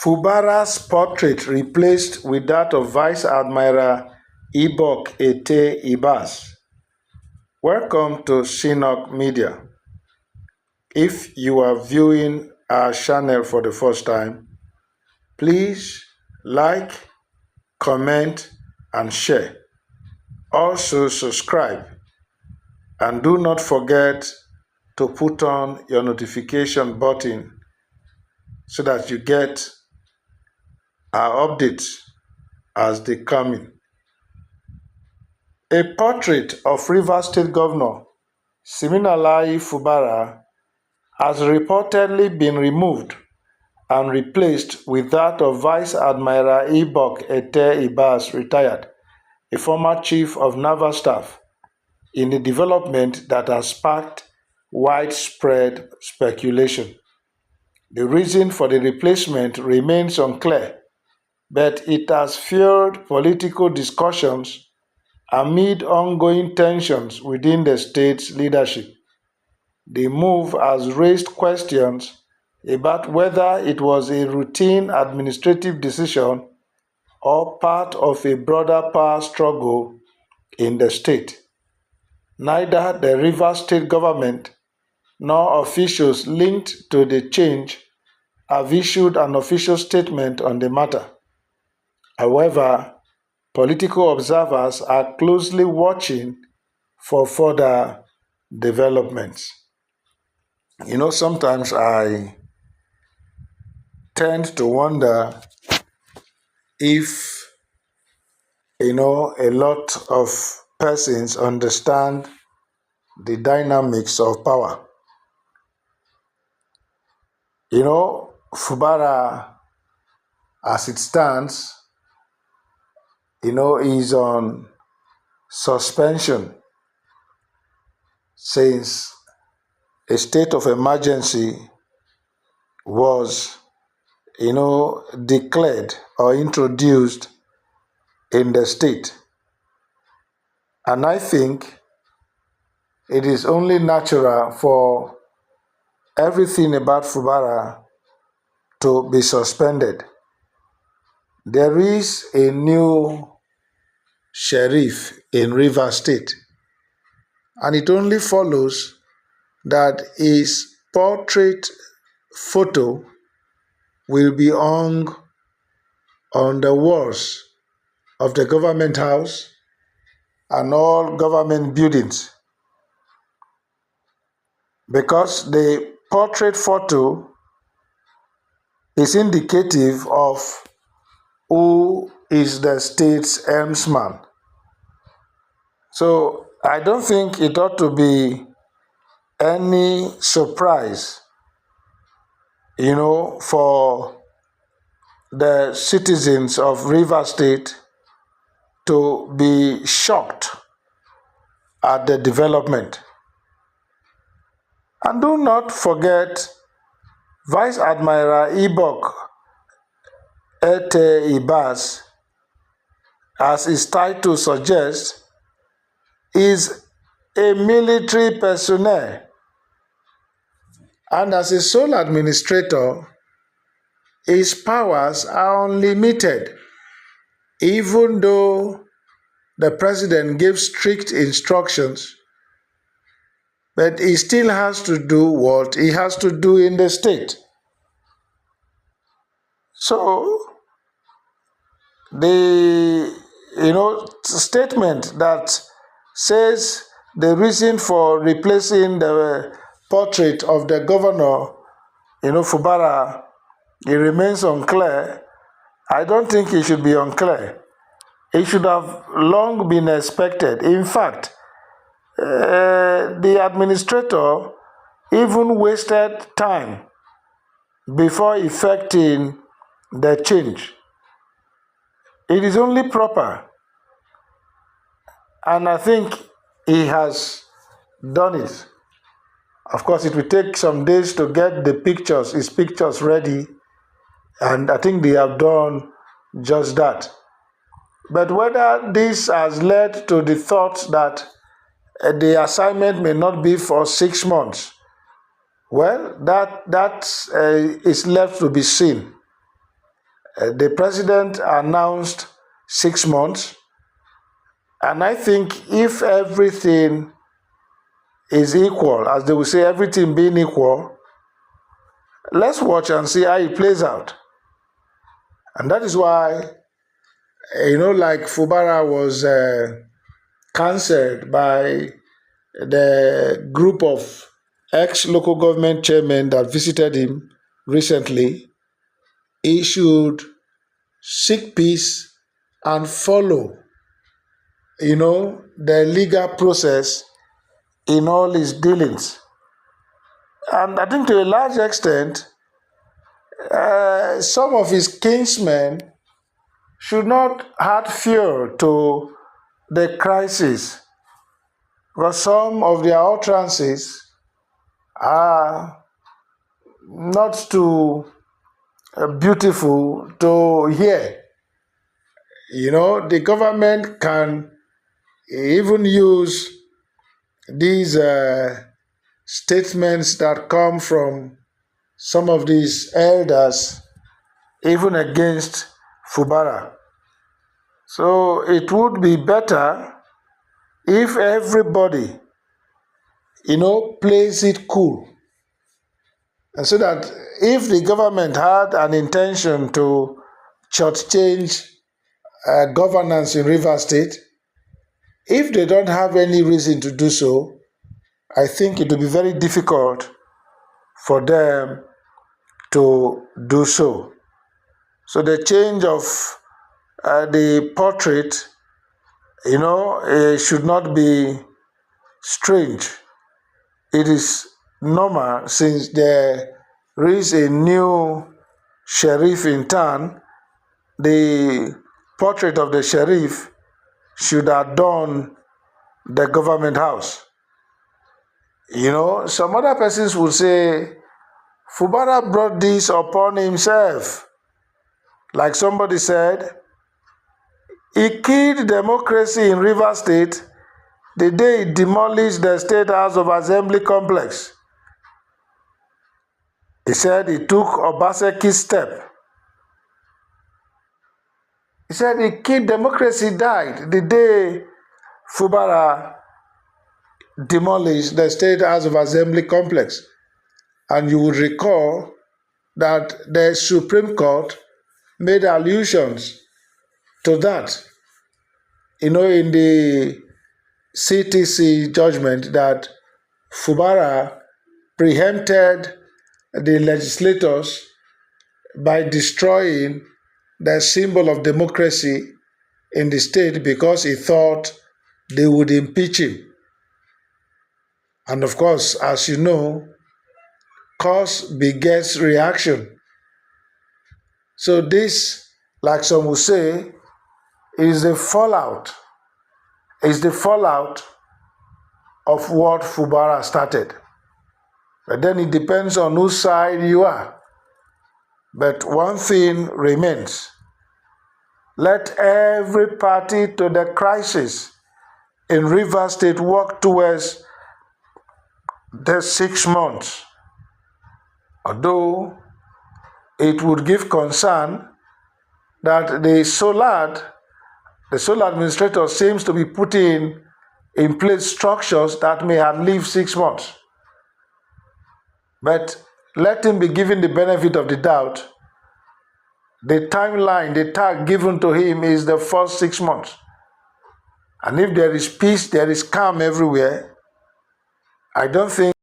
Fubara's portrait replaced with that of Vice Admiral Ibok Ette Ibas. Welcome to Shinnok Media. If you are viewing our channel for the first time, please like, comment, and share. Also subscribe, and do not forget to put on your notification button so that you get our updates as they come in. A portrait of Rivers State Governor Siminalayi Fubara has reportedly been removed and replaced with that of Vice Admiral Ibok Ette Ibas, retired, a former Chief of Naval Staff, in a development that has sparked widespread speculation. The reason for the replacement remains unclear, but it has fueled political discussions amid ongoing tensions within the state's leadership. The move has raised questions about whether it was a routine administrative decision or part of a broader power struggle in the state. Neither the Rivers State government nor officials linked to the change have issued an official statement on the matter. However, political observers are closely watching for further developments. Sometimes I tend to wonder if, a lot of persons understand the dynamics of power. Fubara, as it stands, is on suspension since a state of emergency was, declared or introduced in the state. And I think it is only natural for everything about Fubara to be suspended. There is a new sheriff in Rivers State, and it only follows that his portrait photo will be hung on the walls of the government house and all government buildings, because the portrait photo is indicative of who is the state's helmsman. So I don't think it ought to be any surprise, for the citizens of Rivers State to be shocked at the development. And do not forget, Vice Admiral Ibok Ette Ibas, as his title suggests, is a military personnel, and as a sole administrator, his powers are unlimited, even though the president gives strict instructions, but he still has to do what he has to do in the state. So the statement that says the reason for replacing the portrait of the governor, Fubara, it remains unclear. I don't think it should be unclear. It should have long been expected. In fact, the administrator even wasted time before effecting the change. It is only proper, and I think he has done it. Of course, it will take some days to get his pictures ready, and I think they have done just that. But whether this has led to the thought that the assignment may not be for 6 months, well, that is left to be seen. The president announced 6 months, and I think if everything is equal, as they will say, everything being equal, let's watch and see how it plays out. And that is why, like Fubara was cancelled by the group of ex-local government chairmen that visited him recently. He should seek peace and follow, the legal process in all his dealings. And I think to a large extent, some of his kinsmen should not add fuel to the crisis, because some of their utterances are not too beautiful to hear. The government can even use these statements that come from some of these elders, even against Fubara. So it would be better if everybody, plays it cool. And so that if the government had an intention to shortchange governance in Rivers State, if they don't have any reason to do so, I think it will be very difficult for them to do so. So the change of the portrait, should not be strange. It is normal, since there is a new sheriff in town. The portrait of the sheriff should adorn the government house. Some other persons will say, Fubara brought this upon himself. Like somebody said, he killed democracy in Rivers State the day he demolished the State House of Assembly complex. He said he took Obaseki's step. He said he killed democracy, died the day Fubara demolished the State House of Assembly complex. And you would recall that the Supreme Court made allusions to that, in the CTC judgment, that Fubara preempted the legislators by destroying the symbol of democracy in the state because he thought they would impeach him. And of course, as you know, cause begets reaction. So this, like some will say, is the fallout of what Fubara started. But then it depends on whose side you are. But one thing remains. Let every party to the crisis in Rivers State work towards the 6 months. Although it would give concern that the SOLAD administrator seems to be putting in place structures that may outlive 6 months. But let him be given the benefit of the doubt. The timeline, the tag given to him is the first 6 months. And if there is peace, there is calm everywhere, I don't think